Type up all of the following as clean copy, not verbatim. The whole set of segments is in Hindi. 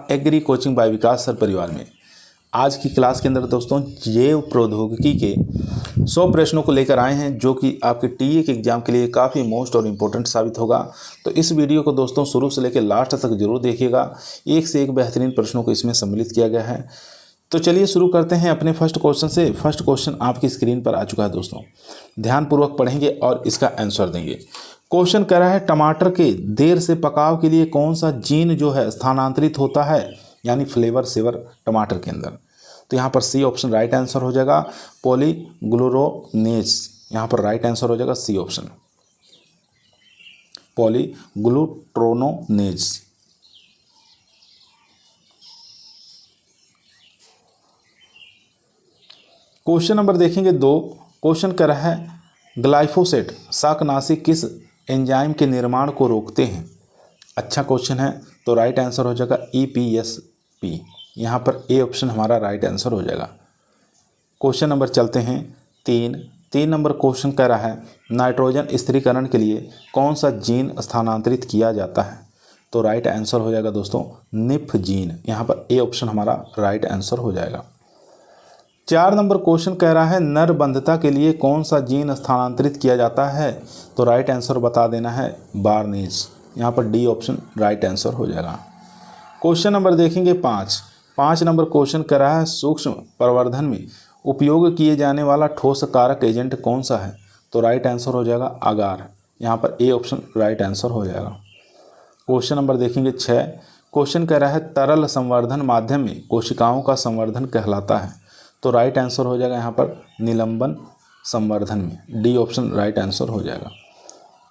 एग्री कोचिंग बाय विकास सर परिवार में। आज की क्लास के अंदर दोस्तों जैव प्रौद्योगिकी के 100 प्रश्नों को लेकर आए हैं, जो कि आपके टीए के एग्जाम के लिए काफ़ी मोस्ट और इम्पोर्टेंट साबित होगा। तो इस वीडियो को दोस्तों शुरू से लेकर लास्ट तक जरूर देखिएगा। एक से एक बेहतरीन प्रश्नों को इसमें सम्मिलित किया गया है। तो चलिए शुरू करते हैं अपने फर्स्ट क्वेश्चन से। फर्स्ट क्वेश्चन आपकी स्क्रीन पर आ चुका है दोस्तों, ध्यानपूर्वक पढ़ेंगे और इसका आंसर देंगे। क्वेश्चन कह रहा है टमाटर के देर से पकाव के लिए कौन सा जीन जो है स्थानांतरित होता है, यानी फ्लेवर सेवर टमाटर के अंदर। तो यहाँ पर सी ऑप्शन राइट आंसर हो जाएगा, पॉलीग्लूटानेज। यहाँ पर राइट आंसर हो जाएगा सी ऑप्शन, पॉलीग्लूटानेज। क्वेश्चन नंबर देखेंगे 2। क्वेश्चन कर रहा है ग्लाइफोसेट शाकनाशी किस एंजाइम के निर्माण को रोकते हैं। अच्छा क्वेश्चन है, तो राइट आंसर हो जाएगा EPSP। यहाँ पर ए ऑप्शन हमारा राइट आंसर हो जाएगा। क्वेश्चन नंबर चलते हैं 3 नंबर क्वेश्चन कह रहा है नाइट्रोजन स्थिरीकरण के लिए कौन सा जीन स्थानांतरित किया जाता है। तो राइट आंसर हो जाएगा दोस्तों निफ जीन। यहाँ पर ए ऑप्शन हमारा राइट आंसर हो जाएगा। 4 नंबर क्वेश्चन कह रहा है नरबंधता के लिए कौन सा जीन स्थानांतरित किया जाता है। तो राइट आंसर बता देना है बार्नेज। यहाँ पर डी ऑप्शन राइट आंसर हो जाएगा। क्वेश्चन नंबर देखेंगे 5 नंबर क्वेश्चन कह रहा है सूक्ष्म प्रवर्धन में उपयोग किए जाने वाला ठोस कारक एजेंट कौन सा है। तो राइट आंसर हो जाएगा अगार। यहाँ पर ए ऑप्शन राइट आंसर हो जाएगा। क्वेश्चन नंबर देखेंगे 6। क्वेश्चन कह रहा है तरल संवर्धन माध्यम में कोशिकाओं का संवर्धन कहलाता है। तो राइट आंसर हो जाएगा यहाँ पर निलंबन संवर्धन में, डी ऑप्शन राइट आंसर हो जाएगा।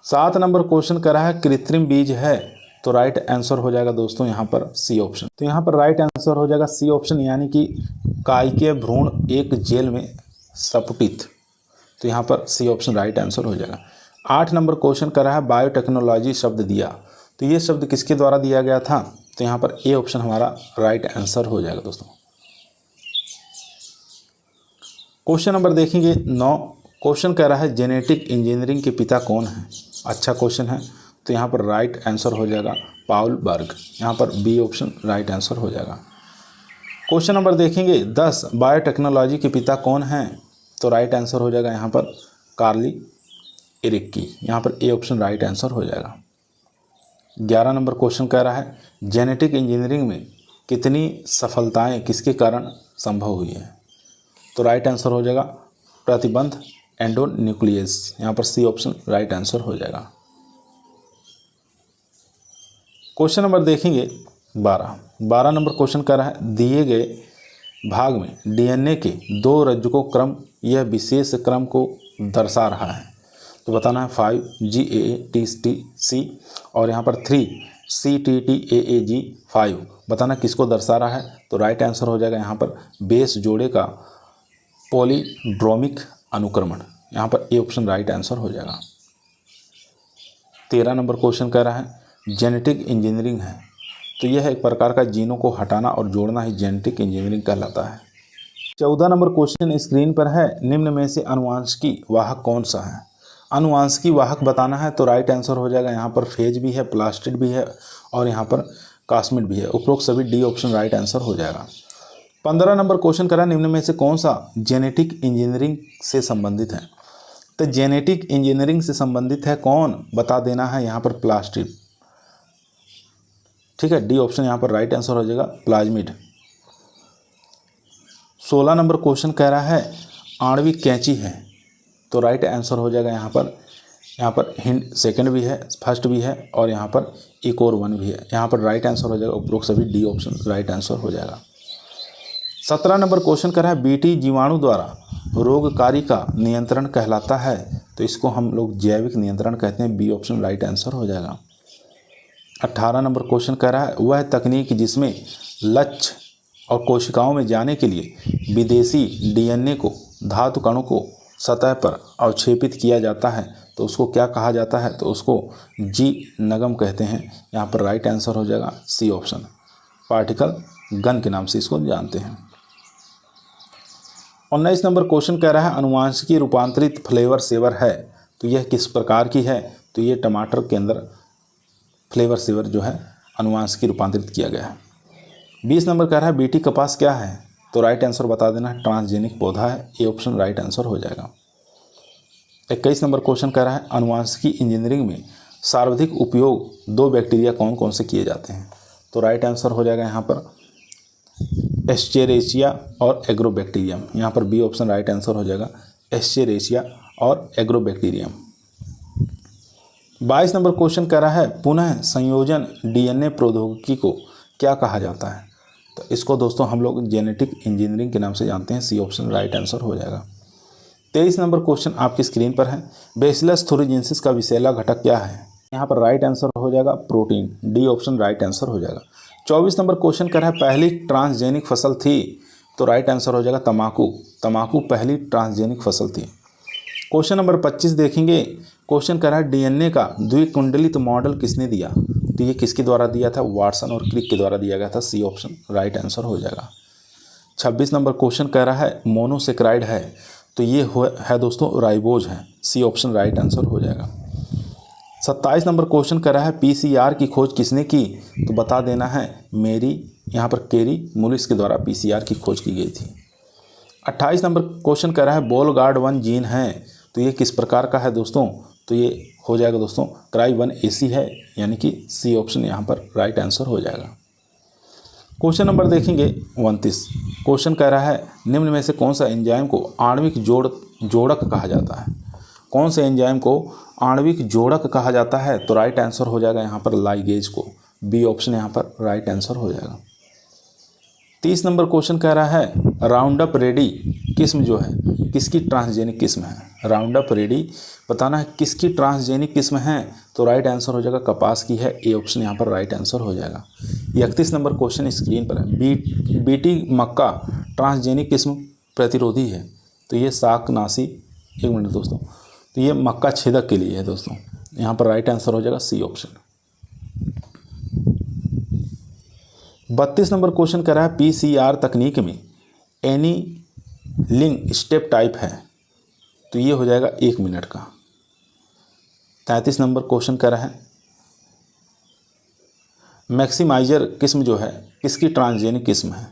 7 नंबर क्वेश्चन कर रहा है कृत्रिम बीज है। तो राइट आंसर हो जाएगा दोस्तों यहाँ पर सी ऑप्शन। तो यहाँ पर राइट आंसर हो जाएगा सी ऑप्शन, यानी कि कायिकीय भ्रूण एक जेल में सपुटित। तो यहाँ पर सी ऑप्शन राइट आंसर हो जाएगा। 8 नंबर क्वेश्चन कर रहा है बायोटेक्नोलॉजी शब्द दिया। तो ये शब्द किसके द्वारा दिया गया था। तो यहाँ पर ए ऑप्शन हमारा राइट आंसर हो जाएगा दोस्तों। क्वेश्चन नंबर देखेंगे 9। क्वेश्चन कह रहा है जेनेटिक इंजीनियरिंग के पिता कौन है। अच्छा क्वेश्चन है, तो यहाँ पर राइट आंसर हो जाएगा पाउल बर्ग। यहाँ पर बी ऑप्शन राइट आंसर हो जाएगा। क्वेश्चन नंबर देखेंगे 10। बायोटेक्नोलॉजी के पिता कौन हैं। तो राइट आंसर हो जाएगा यहाँ पर कार्ली इरिक्की। यहाँ पर ए ऑप्शन राइट आंसर हो जाएगा। 11 नंबर क्वेश्चन कह रहा है जेनेटिक इंजीनियरिंग में कितनी सफलताएँ किसके कारण संभव हुई है। तो राइट आंसर हो जाएगा प्रतिबंध एंडोन्यूक्लियस। यहाँ पर सी ऑप्शन राइट आंसर हो जाएगा। क्वेश्चन नंबर देखेंगे 12 नंबर क्वेश्चन कर रहा है दिए गए भाग में DNA के 2 रज्जुकों क्रम यह विशेष क्रम को दर्शा रहा है। तो बताना है 5GAATTC और यहाँ पर 3CTTAAG5 बताना किसको दर्शा रहा है। तो राइट आंसर हो जाएगा यहाँ पर बेस जोड़े का पॉलीड्रोमिक अनुक्रमण। यहाँ पर ए ऑप्शन राइट आंसर हो जाएगा। 13 नंबर क्वेश्चन कह रहा है जेनेटिक इंजीनियरिंग है, तो यह एक प्रकार का जीनों को हटाना और जोड़ना ही जेनेटिक इंजीनियरिंग कहलाता है। 14 नंबर क्वेश्चन स्क्रीन पर है निम्न में से अनुवांशिकी वाहक कौन सा है। अनुवांशिकी वाहक बताना है, तो राइट आंसर हो जाएगा यहाँ पर फेज भी है, प्लास्टिड भी है और यहाँ पर कास्मिड भी है। उपरोक्त सभी डी ऑप्शन राइट आंसर हो जाएगा। 15 नंबर क्वेश्चन करा निम्न में से कौन सा जेनेटिक इंजीनियरिंग से संबंधित है। तो जेनेटिक इंजीनियरिंग से संबंधित है कौन, बता देना है यहाँ पर प्लास्टिड। ठीक है, डी ऑप्शन यहाँ पर राइट आंसर हो जाएगा प्लाज्मिड। 16 नंबर क्वेश्चन कह रहा है आणविक कैंची है। तो राइट आंसर हो जाएगा यहाँ पर हिंट सेकंड भी है, फर्स्ट भी है और यहाँ पर एक और 1 भी है। यहाँ पर राइट आंसर हो जाएगा उपरोक्त सभी डी ऑप्शन राइट आंसर हो जाएगा। 17 नंबर क्वेश्चन कर रहा है बीटी जीवाणु द्वारा रोगकारी का नियंत्रण कहलाता है। तो इसको हम लोग जैविक नियंत्रण कहते हैं, बी ऑप्शन राइट आंसर हो जाएगा। 18 नंबर क्वेश्चन कह रहा है वह तकनीक जिसमें लक्ष्य और कोशिकाओं में जाने के लिए विदेशी DNA को धातु कणों को सतह पर अवक्षेपित किया जाता है, तो उसको क्या कहा जाता है। तो उसको जी नगम कहते हैं। यहाँ पर राइट आंसर हो जाएगा सी ऑप्शन, पार्टिकल गन के नाम से इसको जानते हैं। 19 नंबर क्वेश्चन कह रहा है अनुवांशिकी रूपांतरित फ्लेवर सेवर है, तो यह किस प्रकार की है। तो ये टमाटर के अंदर फ्लेवर सेवर जो है अनुवांशिकी रूपांतरित किया गया है। 20 नंबर कह रहा है बीटी कपास क्या है, तो राइट आंसर बता देना है ट्रांसजेनिक पौधा है, ये ऑप्शन राइट आंसर हो जाएगा। 21 नंबर क्वेश्चन कह रहा है आनुवांशिकी इंजीनियरिंग में सर्वाधिक उपयोग 2 बैक्टीरिया कौन कौन से किए जाते हैं, तो राइट आंसर हो जाएगा यहाँ पर एस्चेरेचिया और एग्रोबैक्टीरियम। यहाँ पर बी ऑप्शन राइट आंसर हो जाएगा, एस्चेरेचिया और एग्रोबैक्टीरियम। 22 नंबर क्वेश्चन कह रहा है पुनः संयोजन डीएनए प्रौद्योगिकी को क्या कहा जाता है, तो इसको दोस्तों हम लोग जेनेटिक इंजीनियरिंग के नाम से जानते हैं, सी ऑप्शन राइट आंसर हो जाएगा। 23 नंबर क्वेश्चन आपकी स्क्रीन पर है बेसिलस थुरिजेंसिस का विषैला घटक क्या है, यहाँ पर राइट आंसर हो जाएगा protein, D option right answer हो जाएगा। 24 नंबर क्वेश्चन कर रहा है पहली ट्रांसजेनिक फसल थी, तो राइट आंसर हो जाएगा तंबाकू, तंबाकू पहली ट्रांसजेनिक फसल थी। क्वेश्चन नंबर 25 देखेंगे, क्वेश्चन कर रहा है डीएनए का द्विकुंडलित मॉडल किसने दिया, तो ये किसके द्वारा दिया था, वाटसन और क्रिक के द्वारा दिया गया था, सी ऑप्शन राइट आंसर हो जाएगा। 26 नंबर क्वेश्चन कह रहा है मोनोसेक्राइड है, तो ये है दोस्तों राइबोज है, सी ऑप्शन राइट आंसर हो जाएगा। 27 नंबर क्वेश्चन कर रहा है पीसीआर की खोज किसने की, तो बता देना है मेरी, यहाँ पर केरी मुलिस के द्वारा पीसीआर की खोज की गई थी। 28 नंबर क्वेश्चन कर रहा है बोलगार्ड1 जीन है, तो ये किस प्रकार का है दोस्तों, तो ये हो जाएगा दोस्तों क्राई1AC है, यानी कि सी ऑप्शन यहाँ पर राइट आंसर हो जाएगा। क्वेश्चन नंबर देखेंगे 29, क्वेश्चन कह रहा है निम्न में से कौन सा एंजाइम को आणविक जोड़क कहा जाता है, कौन से एंजाइम को आणविक जोड़क कहा जाता है, तो राइट आंसर हो जाएगा यहाँ पर लाइगेज को, बी ऑप्शन यहाँ पर राइट आंसर हो जाएगा। 30 नंबर क्वेश्चन कह रहा है राउंडअप रेडी किस्म जो है किसकी ट्रांसजेनिक किस्म है, राउंडअप रेडी बताना है किसकी ट्रांसजेनिक किस्म है, तो राइट आंसर हो जाएगा कपास की है, ए ऑप्शन यहाँ पर राइट आंसर हो जाएगा। 31 नंबर क्वेश्चन स्क्रीन पर है बीटी मक्का ट्रांसजेनिक किस्म प्रतिरोधी है, तो ये शाकनाशी, एक मिनट दोस्तों, तो ये मक्का छेदक के लिए है दोस्तों, यहाँ पर राइट आंसर हो जाएगा सी ऑप्शन। 32 नंबर क्वेश्चन कर रहा है पीसीआर तकनीक में एनीलिंग स्टेप टाइप है, तो ये हो जाएगा 1 मिनट का। 33 नंबर क्वेश्चन कर रहा है मैक्सिमाइजर किस्म जो है किसकी ट्रांसजेनिक किस्म है,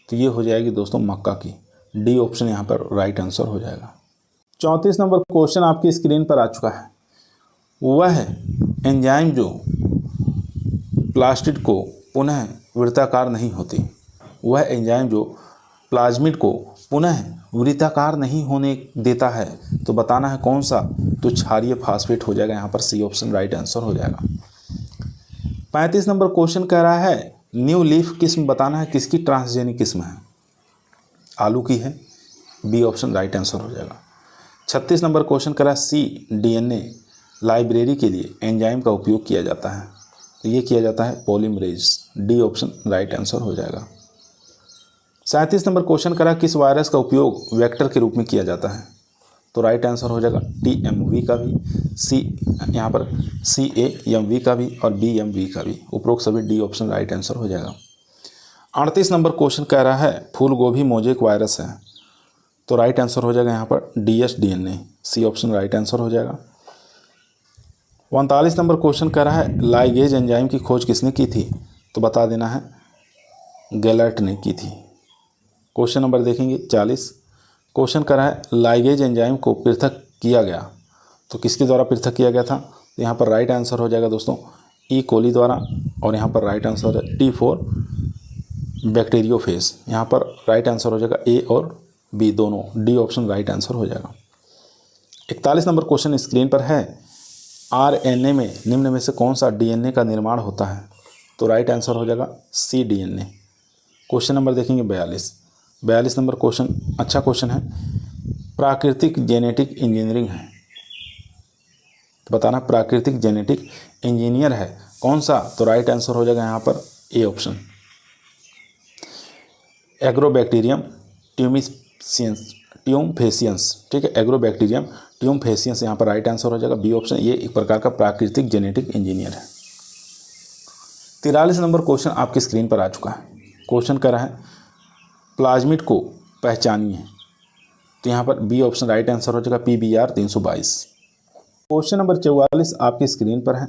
तो ये हो जाएगी दोस्तों मक्का की, डी ऑप्शन यहाँ पर राइट आंसर हो जाएगा। 34 नंबर क्वेश्चन आपकी स्क्रीन पर आ चुका है, वह एंजाइम जो प्लास्टिड को पुनः वृत्ताकार नहीं होती, वह एंजाइम जो प्लाज्मिड को पुनः वृत्ताकार नहीं होने देता है, तो बताना है कौन सा, तो क्षारीय फास्फेट हो जाएगा, यहाँ पर सी ऑप्शन राइट आंसर हो जाएगा। 35 नंबर क्वेश्चन कह रहा है न्यू लीफ किस्म बताना है किसकी ट्रांसजेनिक किस्म है, आलू की है, बी ऑप्शन राइट आंसर हो जाएगा। 36 नंबर क्वेश्चन कह रहा है सी डीएनए लाइब्रेरी के लिए एंजाइम का उपयोग किया जाता है, तो ये किया जाता है polymerase, D option right answer हो जाएगा। 37 नंबर क्वेश्चन करा किस वायरस का उपयोग वेक्टर के रूप में किया जाता है, तो राइट आंसर हो जाएगा TMV का भी, सी यहाँ पर CAMV का भी और BMV का भी, उपरोक्त सभी डी ऑप्शन राइट आंसर हो जाएगा। 38 नंबर क्वेश्चन कह रहा है फूल गोभी मोजेक वायरस है, तो राइट आंसर हो जाएगा यहाँ पर DS-DNA, C option right answer हो जाएगा। 39 नंबर क्वेश्चन कह रहा है लाइगेज एंजाइम की खोज किसने की थी, तो बता देना है गैलेर्ट ने की थी। क्वेश्चन नंबर देखेंगे 40, क्वेश्चन कर रहा है लाइगेज एंजाइम को पृथक किया गया, तो किसके द्वारा पृथक किया गया था, तो यहाँ पर राइट आंसर हो जाएगा दोस्तों ई कोली द्वारा, और यहाँ पर राइट आंसर है T4 बैक्टीरियोफेज, यहाँ पर राइट आंसर हो जाएगा A और B दोनों, डी ऑप्शन राइट आंसर हो जाएगा। 41 नंबर क्वेश्चन स्क्रीन पर है RNA में निम्न में से कौन सा DNA का निर्माण होता है, तो राइट आंसर हो जाएगा cDNA। क्वेश्चन नंबर देखेंगे 42 नंबर क्वेश्चन अच्छा क्वेश्चन है, प्राकृतिक जेनेटिक इंजीनियरिंग है, तो बताना प्राकृतिक जेनेटिक इंजीनियर है कौन सा, तो राइट आंसर हो जाएगा यहाँ पर ए ऑप्शन एग्रोबैक्टीरियम ट्यूमफेसियंस, ठीक है, एग्रोबैक्टीरियम ट्यूमफेसियंस यहाँ पर राइट आंसर हो जाएगा बी ऑप्शन, ये एक प्रकार का प्राकृतिक जेनेटिक इंजीनियर है। 43 नंबर क्वेश्चन आपकी स्क्रीन पर आ चुका है, क्वेश्चन कर रहा है प्लाज्मिड को पहचानिए, तो यहाँ पर बी ऑप्शन राइट आंसर हो जाएगा PBR 322। क्वेश्चन नंबर 44 आपकी स्क्रीन पर है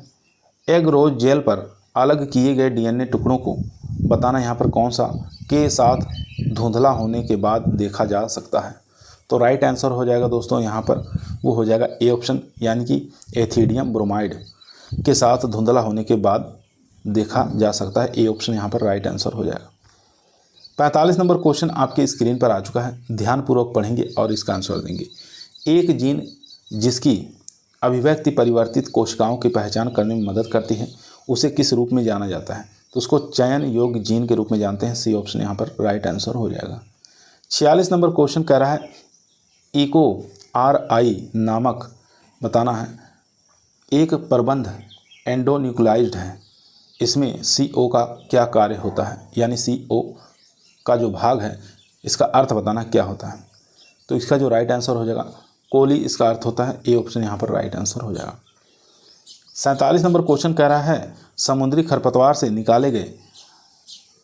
एग रोज जेल पर अलग किए गए DNA टुकड़ों को बताना यहाँ पर कौन सा के साथ धुंधला होने के बाद देखा जा सकता है। तो राइट आंसर हो जाएगा दोस्तों यहाँ पर वो हो जाएगा ए ऑप्शन, यानी कि एथिडियम ब्रोमाइड के साथ धुंधला होने के बाद देखा जा सकता है। ए ऑप्शन यहाँ पर राइट आंसर हो जाएगा। 45 नंबर क्वेश्चन आपके स्क्रीन पर आ चुका है, ध्यानपूर्वक पढ़ेंगे और इसका आंसर देंगे। एक जीन जिसकी अभिव्यक्ति परिवर्तित कोशिकाओं की पहचान करने में मदद करती है उसे किस रूप में जाना जाता है? तो उसको चयन योग्य जीन के रूप में जानते हैं। सी ऑप्शन यहाँ पर राइट आंसर हो जाएगा। 46 नंबर क्वेश्चन कह रहा है इको RI नामक बताना है एक प्रबंध एंडोन्यूक्लाइज्ड है, इसमें CO का क्या कार्य होता है? यानी CO का जो भाग है इसका अर्थ बताना क्या होता है? तो इसका जो राइट आंसर हो जाएगा कोली इसका अर्थ होता है। ए ऑप्शन यहाँ पर राइट आंसर हो जाएगा। 47 नंबर क्वेश्चन कह रहा है समुद्री खरपतवार से निकाले गए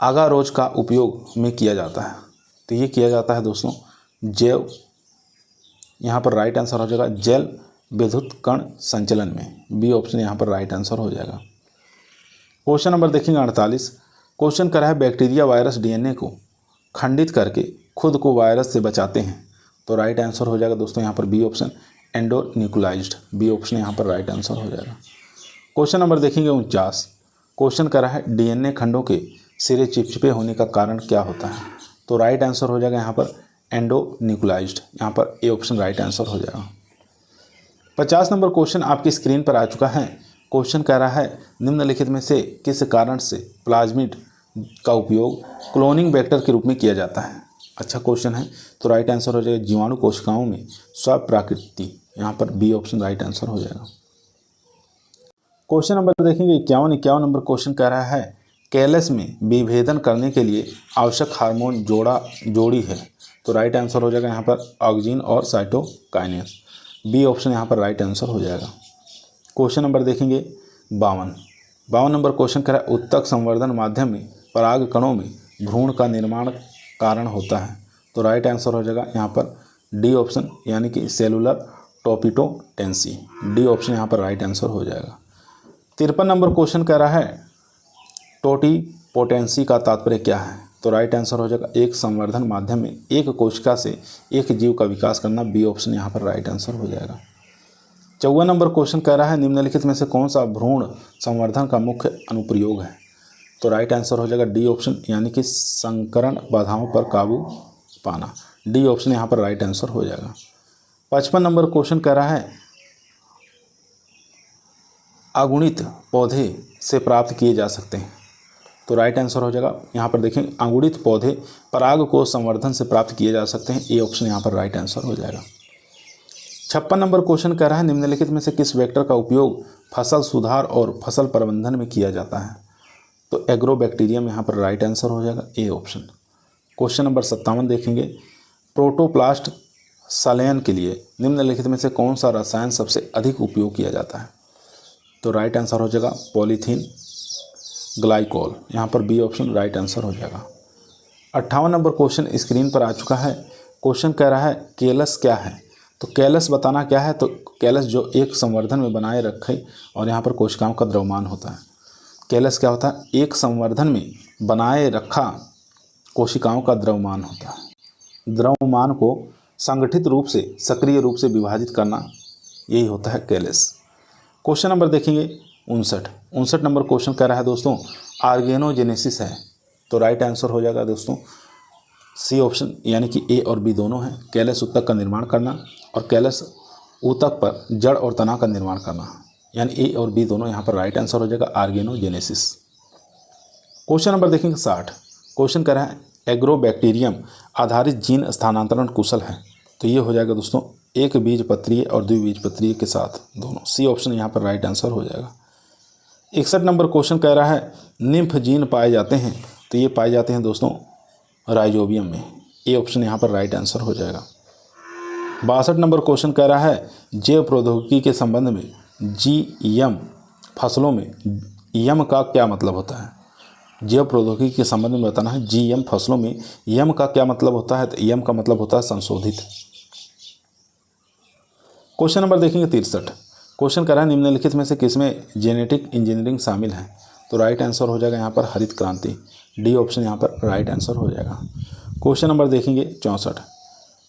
अगारोज का उपयोग में किया जाता है। तो ये किया जाता है दोस्तों जैव, यहाँ पर राइट आंसर हो जाएगा जैव विद्युत कण संचलन में। बी ऑप्शन यहाँ पर राइट आंसर हो जाएगा। क्वेश्चन नंबर देखेंगे 48। क्वेश्चन कर रहा है बैक्टीरिया वायरस DNA को खंडित करके खुद को वायरस से बचाते हैं। तो राइट आंसर हो जाएगा दोस्तों यहाँ पर बी ऑप्शन एंडोन्यूक्लाइज्ड। बी ऑप्शन यहाँ पर राइट आंसर हो जाएगा। क्वेश्चन नंबर देखेंगे 49। क्वेश्चन कर रहा है DNA खंडों के सिरे चिपचिपे होने का कारण क्या होता है? तो राइट आंसर हो जाएगा यहाँ पर एंडोन्यूक्लाइज्ड। यहाँ पर ए ऑप्शन राइट आंसर हो जाएगा। 50 नंबर क्वेश्चन आपकी स्क्रीन पर आ चुका है। क्वेश्चन कह रहा है निम्नलिखित में से किस कारण से प्लाज्मिड का उपयोग क्लोनिंग वेक्टर के रूप में किया जाता है? अच्छा क्वेश्चन है, तो राइट आंसर हो जाएगा जीवाणु कोशिकाओं में स्वप्राकृति। यहाँ पर बी ऑप्शन राइट आंसर हो जाएगा। क्वेश्चन नंबर देखेंगे 51 नंबर क्वेश्चन कह रहा है कैलस में विभेदन करने के लिए आवश्यक हार्मोन जोड़ी है। तो राइट आंसर हो जाएगा यहाँ पर ऑक्सिन और साइटोकाइनेस। बी ऑप्शन यहाँ पर राइट आंसर हो जाएगा। क्वेश्चन नंबर देखेंगे 52 नंबर क्वेश्चन कह रहा है उत्तक संवर्धन माध्यम में पराग कणों में भ्रूण का निर्माण कारण होता है। तो राइट आंसर हो जाएगा यहाँ पर डी ऑप्शन, यानी कि सेलुलर टोपिटोटेंसी। डी ऑप्शन यहाँ पर राइट आंसर हो जाएगा। 53 नंबर क्वेश्चन कह रहा है टोटिपोटेंसी का तात्पर्य क्या है? तो राइट आंसर हो जाएगा एक संवर्धन माध्यम में एक कोशिका से एक जीव का विकास करना। बी ऑप्शन यहाँ पर राइट आंसर हो जाएगा। 54 नंबर क्वेश्चन कह रहा है निम्नलिखित में से कौन सा भ्रूण संवर्धन का मुख्य अनुप्रयोग है? तो राइट आंसर हो जाएगा डी ऑप्शन, यानी कि संकरण बाधाओं पर काबू पाना। डी ऑप्शन यहाँ पर राइट आंसर हो जाएगा। 55 नंबर क्वेश्चन कह रहा है अगुणित पौधे से प्राप्त किए जा सकते हैं। तो राइट आंसर हो जाएगा यहाँ पर देखें अंगुणित पौधे पराग को संवर्धन से प्राप्त किए जा सकते हैं। ए ऑप्शन यहाँ पर राइट आंसर हो जाएगा। 56 नंबर क्वेश्चन कह रहा है निम्नलिखित में से किस वेक्टर का उपयोग फसल सुधार और फसल प्रबंधन में किया जाता है? तो एग्रोबैक्टीरियम यहाँ पर राइट आंसर हो जाएगा। A option. क्वेश्चन नंबर 57 देखेंगे प्रोटोप्लास्ट संलयन के लिए निम्नलिखित में से कौन सा रसायन सबसे अधिक उपयोग किया जाता है? तो राइट आंसर हो जाएगा पॉलीथीन ग्लाइकोल। यहाँ पर बी ऑप्शन राइट आंसर हो जाएगा। 58 नंबर क्वेश्चन स्क्रीन पर आ चुका है। क्वेश्चन कह रहा है केलस क्या है? तो केलस बताना क्या है? तो केलस जो एक संवर्धन में बनाए रखे और यहाँ पर कोशिकाओं का द्रव्यमान होता है। केलस क्या होता है? एक संवर्धन में बनाए रखा कोशिकाओं का द्रव्यमान होता है। द्रव्यमान को संगठित रूप से सक्रिय रूप से विभाजित करना, यही होता है केलस। क्वेश्चन नंबर देखेंगे 59 नंबर क्वेश्चन कह रहा है दोस्तों ऑर्गेनोजेनेसिस है। तो राइट आंसर हो जाएगा दोस्तों सी ऑप्शन, यानी कि ए और बी दोनों हैं। कैलस ऊतक का निर्माण करना और कैलस ऊतक पर जड़ और तना का निर्माण करना, यानी ए और बी दोनों यहाँ पर राइट आंसर हो जाएगा ऑर्गेनोजेनेसिस। क्वेश्चन नंबर देखेंगे 60। क्वेश्चन कह रहा है एग्रोबैक्टीरियम आधारित जीन स्थानांतरण कुशल है। तो ये हो जाएगा दोस्तों एक बीजपत्रीय और द्विबीजपत्रीय के साथ दोनों। सी ऑप्शन यहाँ पर राइट आंसर हो जाएगा। 61 नंबर क्वेश्चन कह रहा है निम्फ जीन पाए जाते हैं। तो ये पाए जाते हैं दोस्तों राइजोबियम में। ए ऑप्शन यहाँ पर राइट आंसर हो जाएगा। 62 नंबर क्वेश्चन कह रहा है जैव प्रौद्योगिकी के संबंध में जीएम फसलों में यम का क्या मतलब होता है? जैव प्रौद्योगिकी के संबंध में बताना है जीएम फसलों में यम का क्या मतलब होता है? तो यम का मतलब होता है संशोधित। क्वेश्चन नंबर देखेंगे 63। क्वेश्चन कह रहा है निम्नलिखित में से किसमें जेनेटिक इंजीनियरिंग शामिल है? तो राइट आंसर हो जाएगा यहाँ पर हरित क्रांति। डी ऑप्शन यहाँ पर राइट आंसर हो जाएगा। क्वेश्चन नंबर देखेंगे 64।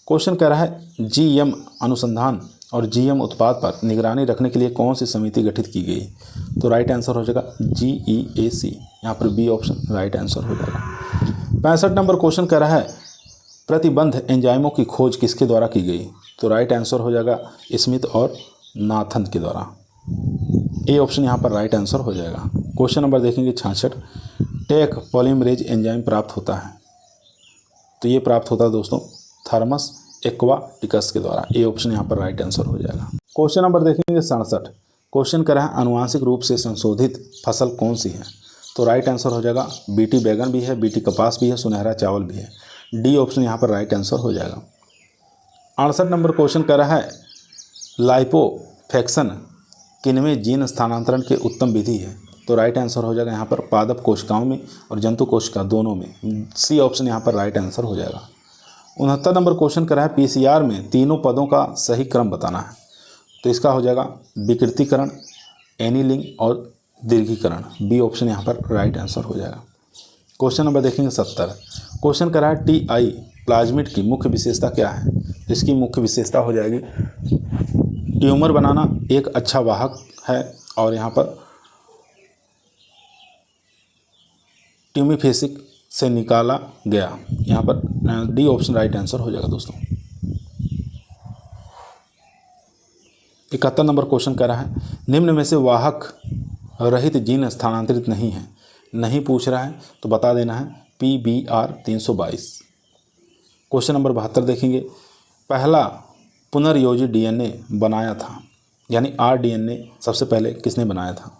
क्वेश्चन कह रहा है जीएम अनुसंधान और जीएम उत्पाद पर निगरानी रखने के लिए कौन सी समिति गठित की गई? तो राइट आंसर हो जाएगा GEAC, यहाँ पर बी ऑप्शन राइट आंसर हो जाएगा। 65 नंबर क्वेश्चन कह रहा है प्रतिबंध एंजाइमों की खोज किसके द्वारा की गई? तो राइट आंसर हो जाएगा स्मिथ और नाथन के द्वारा। ए ऑप्शन यहाँ पर राइट आंसर हो जाएगा। क्वेश्चन नंबर देखेंगे 66। टेक पॉलीमरेज एंजाइम प्राप्त होता है, तो ये प्राप्त होता है दोस्तों थर्मस एक्वाटिकस के द्वारा। ए ऑप्शन यहाँ पर राइट आंसर हो जाएगा। क्वेश्चन नंबर देखेंगे 67। क्वेश्चन कर रहा है आनुवांशिक रूप से संशोधित फसल कौन सी है? तो राइट आंसर हो जाएगा बीटी बैगन भी है, बीटी कपास भी है, सुनहरा चावल भी है। डी ऑप्शन यहाँ पर राइट आंसर हो जाएगा। 68 नंबर क्वेश्चन कर रहा है लाइपोफेक्शन किनमें जीन स्थानांतरण के उत्तम विधि है? तो राइट आंसर हो जाएगा यहाँ पर पादप कोशिकाओं में और जंतु कोशिका दोनों में। सी ऑप्शन यहाँ पर राइट आंसर हो जाएगा। 69 नंबर क्वेश्चन कर रहा है पीसीआर में तीनों पदों का सही क्रम बताना है, तो इसका हो जाएगा विकृतीकरण, एनीलिंग और दीर्घीकरण। बी ऑप्शन यहाँ पर राइट आंसर हो जाएगा। क्वेश्चन नंबर देखेंगे 70। क्वेश्चन कर रहा है टीआई प्लाज्मिड की मुख्य विशेषता क्या है? इसकी मुख्य विशेषता हो जाएगी ट्यूमर बनाना एक अच्छा वाहक है, और यहाँ पर ट्यूमीफेसिक से निकाला गया। यहाँ पर डी ऑप्शन राइट आंसर हो जाएगा दोस्तों। 71 नंबर क्वेश्चन कह रहा है निम्न में से वाहक रहित जीन स्थानांतरित नहीं है। नहीं पूछ रहा है तो बता देना है PBR 322। क्वेश्चन नंबर 72 देखेंगे पहला पुनर्योजी DNA बनाया था, यानी rDNA सबसे पहले किसने बनाया था?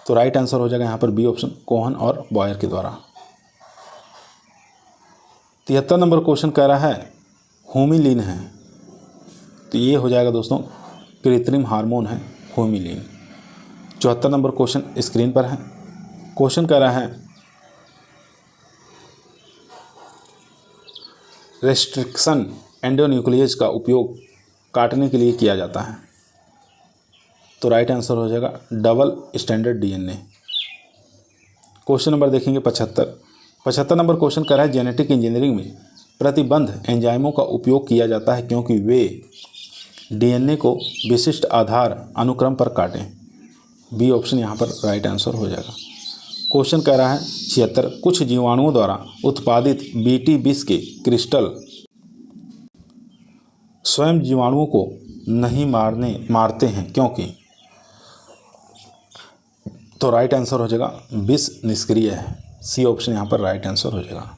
तो राइट आंसर हो जाएगा यहाँ पर बी ऑप्शन कोहन और बॉयर के द्वारा। 73 नंबर क्वेश्चन कह रहा है होमिलिन है, तो ये हो जाएगा दोस्तों कृत्रिम हार्मोन है होमिलिन। 74 नंबर क्वेश्चन स्क्रीन पर है। क्वेश्चन कह रहा है रेस्ट्रिक्शन एंडोन्यूक्लियस का उपयोग काटने के लिए किया जाता है, तो राइट आंसर हो जाएगा double standard DNA। Question number देखेंगे 75 नंबर क्वेश्चन कर रहा है जेनेटिक इंजीनियरिंग में प्रतिबंध एंजाइमों का उपयोग किया जाता है क्योंकि वे DNA को विशिष्ट आधार अनुक्रम पर काटें। बी ऑप्शन यहाँ पर राइट आंसर हो जाएगा। क्वेश्चन कह रहा है 76 कुछ जीवाणुओं द्वारा उत्पादित BT विष के क्रिस्टल स्वयं जीवाणुओं को नहीं मारते हैं क्योंकि? तो राइट आंसर हो जाएगा विष निष्क्रिय है। सी ऑप्शन यहाँ पर राइट आंसर हो जाएगा।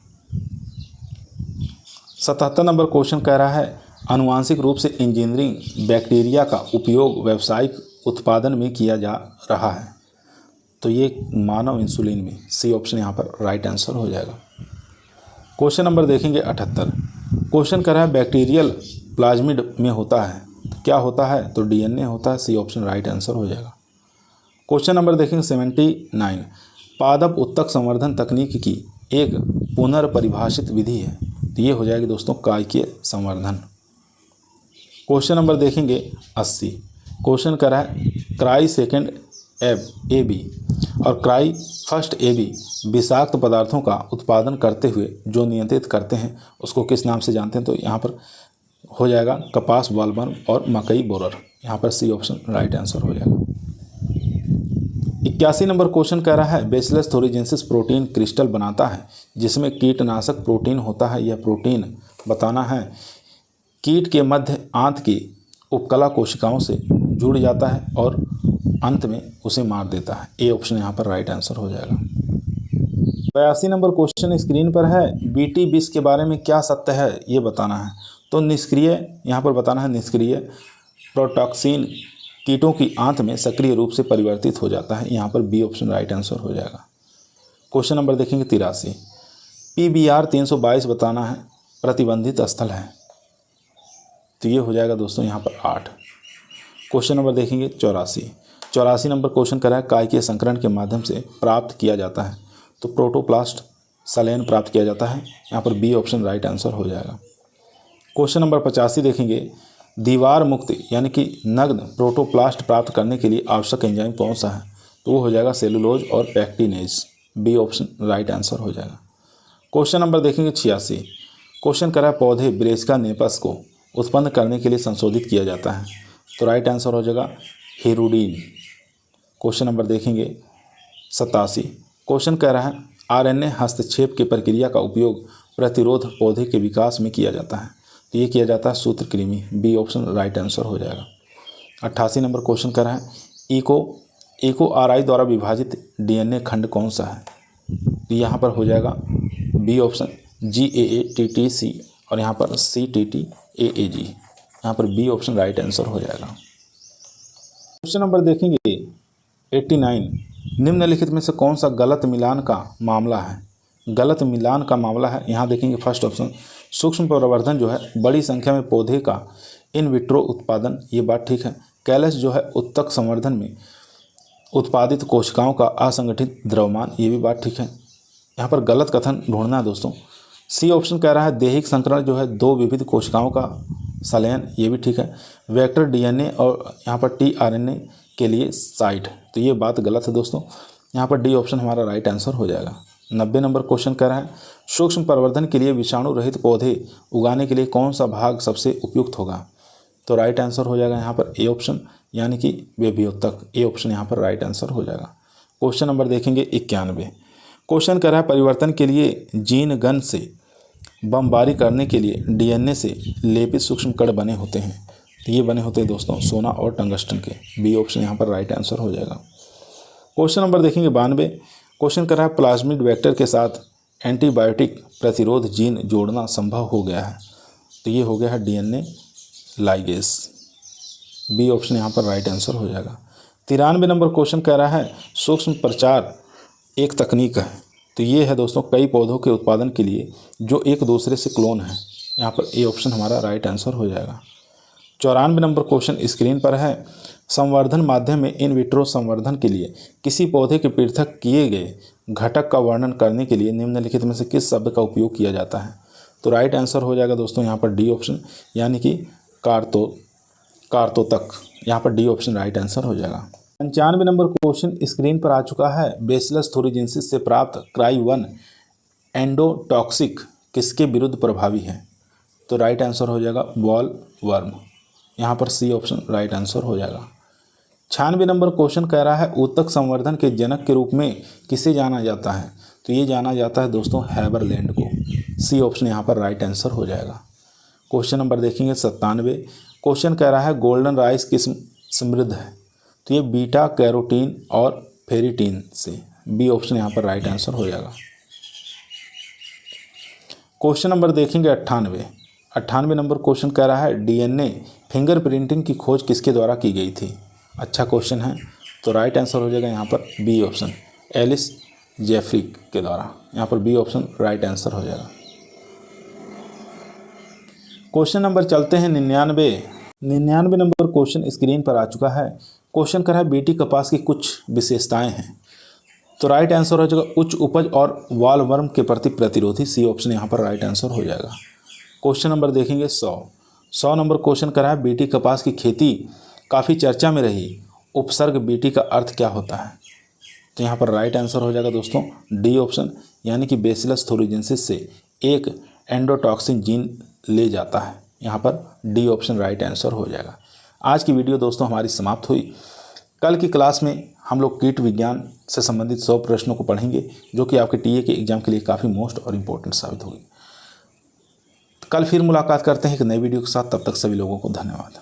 77 नंबर क्वेश्चन कह रहा है आनुवांशिक रूप से इंजीनियरिंग बैक्टीरिया का उपयोग व्यावसायिक उत्पादन में किया जा रहा है, तो ये मानव इंसुलिन में। सी ऑप्शन यहाँ पर राइट आंसर हो जाएगा। क्वेश्चन नंबर देखेंगे 78। क्वेश्चन कर रहा है बैक्टीरियल प्लाज्मिड में होता है, क्या होता है? तो DNA होता है। सी ऑप्शन राइट आंसर हो जाएगा। क्वेश्चन नंबर देखेंगे 79 पादप उत्तक संवर्धन तकनीक की एक पुनर्परिभाषित विधि है, तो ये हो जाएगी दोस्तों कायकीय संवर्धन। क्वेश्चन नंबर देखेंगे 80। क्वेश्चन कर रहा है क्राई सेकेंड AB और क्राई फर्स्ट AB विषाक्त पदार्थों का उत्पादन करते हुए जो नियंत्रित करते हैं उसको किस नाम से जानते हैं? तो यहाँ पर हो जाएगा कपास बॉलवर्म और मकई बोरर। यहाँ पर सी ऑप्शन राइट आंसर हो जाएगा। 81 नंबर क्वेश्चन कह रहा है बेसिलस थोरिजेंसिस प्रोटीन क्रिस्टल बनाता है जिसमें कीटनाशक प्रोटीन होता है। यह प्रोटीन बताना है कीट के मध्य आंत की उपकला कोशिकाओं से जुड़ जाता है और अंत में उसे मार देता है। ए ऑप्शन यहाँ पर राइट आंसर हो जाएगा। 82 नंबर क्वेश्चन स्क्रीन पर है BT विष के बारे में क्या सत्य है ये बताना है। तो निष्क्रिय यहाँ पर बताना है निष्क्रिय प्रोटॉक्सिन कीटों की आंत में सक्रिय रूप से परिवर्तित हो जाता है। यहाँ पर बी ऑप्शन राइट आंसर हो जाएगा। क्वेश्चन नंबर देखेंगे 83। PBR 322 बताना है प्रतिबंधित स्थल है, तो ये हो जाएगा दोस्तों यहाँ पर 8। क्वेश्चन नंबर देखेंगे 84 नंबर क्वेश्चन कर रहा है कायकीय संकरण के माध्यम से प्राप्त किया जाता है, तो प्रोटोप्लास्ट सलेन प्राप्त किया जाता है। यहाँ पर बी ऑप्शन राइट आंसर हो जाएगा। क्वेश्चन नंबर 85 देखेंगे दीवार मुक्त यानी कि नग्न प्रोटोप्लास्ट प्राप्त करने के लिए आवश्यक एंजाइम कौन सा है? तो वो हो जाएगा सेलुलोज और pectinase. B option right answer हो जाएगा। क्वेश्चन नंबर देखेंगे 86। क्वेश्चन करा पौधे ब्रेसिका नेपस को उत्पन्न करने के लिए संशोधित किया जाता है, तो राइट आंसर हो जाएगा हिरुडीन। क्वेश्चन नंबर देखेंगे 87। क्वेश्चन कह रहा है आरएनए हस्तक्षेप की प्रक्रिया का उपयोग प्रतिरोध पौधे के विकास में किया जाता है, तो ये किया जाता है सूत्रकृमि, बी ऑप्शन राइट आंसर हो जाएगा। 88 नंबर क्वेश्चन कह रहा है इको आरआई द्वारा विभाजित डीएनए खंड कौन सा है, तो यहाँ पर हो जाएगा बी ऑप्शन GAATTC और यहाँ पर CTTAAG, यहाँ पर बी ऑप्शन राइट आंसर हो जाएगा। क्वेश्चन नंबर देखेंगे 89। निम्नलिखित में से कौन सा गलत मिलान का मामला है? गलत मिलान का मामला है, यहाँ देखेंगे फर्स्ट ऑप्शन सूक्ष्म प्रवर्धन जो है बड़ी संख्या में पौधे का इन विट्रो उत्पादन, ये बात ठीक है। कैलस जो है उत्तक संवर्धन में उत्पादित कोशिकाओं का असंगठित द्रव्यमान, ये भी बात ठीक है। यहाँ पर गलत कथन ढूंढना है दोस्तों। सी ऑप्शन कह रहा है दैहिक संकरण जो है दो विविध कोशिकाओं का संलयन, ये भी ठीक है। वेक्टर डीएनए और यहाँ पर टीआरएनए के लिए साइट, तो ये बात गलत है दोस्तों। यहाँ पर डी ऑप्शन हमारा राइट आंसर हो जाएगा। 90 नंबर क्वेश्चन कह रहा है सूक्ष्म प्रवर्धन के लिए विषाणु रहित पौधे उगाने के लिए कौन सा भाग सबसे उपयुक्त होगा, तो राइट आंसर हो जाएगा यहाँ पर ए ऑप्शन, यानी कि वेभियोतक, ए ऑप्शन यहाँ पर राइट आंसर हो जाएगा। क्वेश्चन नंबर देखेंगे 91। क्वेश्चन कह रहा है परिवर्तन के लिए जीन गन से बमबारी करने के लिए डीएनए से लेपित सूक्ष्म कण बने होते हैं, तो ये बने होते हैं दोस्तों सोना और टंगस्टन के, बी ऑप्शन यहाँ पर राइट आंसर हो जाएगा। क्वेश्चन नंबर देखेंगे 92। क्वेश्चन कर रहा है प्लाज्मिड वेक्टर के साथ एंटीबायोटिक प्रतिरोध जीन जोड़ना संभव हो गया है, तो ये हो गया है डीएनए लाइगेस, बी ऑप्शन यहाँ पर राइट आंसर हो जाएगा। 93 नंबर क्वेश्चन कह रहा है सूक्ष्म प्रचार एक तकनीक है, तो ये है दोस्तों कई पौधों के उत्पादन के लिए जो एक दूसरे से क्लोन है, यहाँ पर ए ऑप्शन हमारा राइट आंसर हो जाएगा। 94 नंबर क्वेश्चन स्क्रीन पर है संवर्धन माध्यम में इन विट्रो संवर्धन के लिए किसी पौधे के पृथक किए गए घटक का वर्णन करने के लिए निम्नलिखित में से किस शब्द का उपयोग किया जाता है, तो राइट आंसर हो जाएगा दोस्तों यहाँ पर डी ऑप्शन, यानी कि कार्तोतक, यहाँ पर डी ऑप्शन राइट आंसर हो जाएगा। 95 नंबर क्वेश्चन स्क्रीन पर आ चुका है बेसिलस थुरिजेंसिस से प्राप्त क्राई-1 एंडोटॉक्सिक किसके विरुद्ध प्रभावी है, तो राइट आंसर हो जाएगा बॉल वर्म, यहाँ पर सी ऑप्शन राइट आंसर हो जाएगा। 96 नंबर क्वेश्चन कह रहा है ऊतक संवर्धन के जनक के रूप में किसे जाना जाता है, तो ये जाना जाता है दोस्तों हैबरलैंड को, सी ऑप्शन यहाँ पर राइट आंसर हो जाएगा। क्वेश्चन नंबर देखेंगे 97। क्वेश्चन कह रहा है गोल्डन राइस किस समृद्ध है, तो ये बीटा कैरोटीन और फेरिटीन से, बी ऑप्शन यहाँ पर राइट आंसर हो जाएगा। क्वेश्चन नंबर देखेंगे 98 नंबर क्वेश्चन कह रहा है डीएनए फिंगरप्रिंटिंग की खोज किसके द्वारा की गई थी, अच्छा क्वेश्चन है, तो राइट आंसर हो जाएगा यहाँ पर बी ऑप्शन एलिस जेफरी के द्वारा, यहाँ पर बी ऑप्शन राइट आंसर हो जाएगा। क्वेश्चन नंबर चलते हैं 99 नंबर क्वेश्चन स्क्रीन पर आ चुका है। क्वेश्चन कर रहा है बीटी कपास की कुछ विशेषताएं हैं, तो राइट आंसर हो जाएगा उच्च उपज और वॉलवर्म के प्रति प्रतिरोधी, सी ऑप्शन यहाँ पर राइट आंसर हो जाएगा। क्वेश्चन नंबर देखेंगे 100 नंबर क्वेश्चन कर रहा है बीटी कपास की खेती काफ़ी चर्चा में रही, उपसर्ग बीटी का अर्थ क्या होता है, तो यहाँ पर राइट आंसर हो जाएगा दोस्तों डी ऑप्शन, यानी कि बेसिलस थुरिजेंसिस से एक एंडोटॉक्सिन जीन ले जाता है, यहाँ पर डी ऑप्शन राइट आंसर हो जाएगा। आज की वीडियो दोस्तों हमारी समाप्त हुई। कल की क्लास में हम लोग कीट विज्ञान से संबंधित 100 प्रश्नों को पढ़ेंगे जो कि आपके टीए के एग्जाम के लिए काफ़ी मोस्ट और इम्पोर्टेंट साबित होगी। कल फिर मुलाकात करते हैं एक नई वीडियो के साथ, तब तक सभी लोगों को धन्यवाद।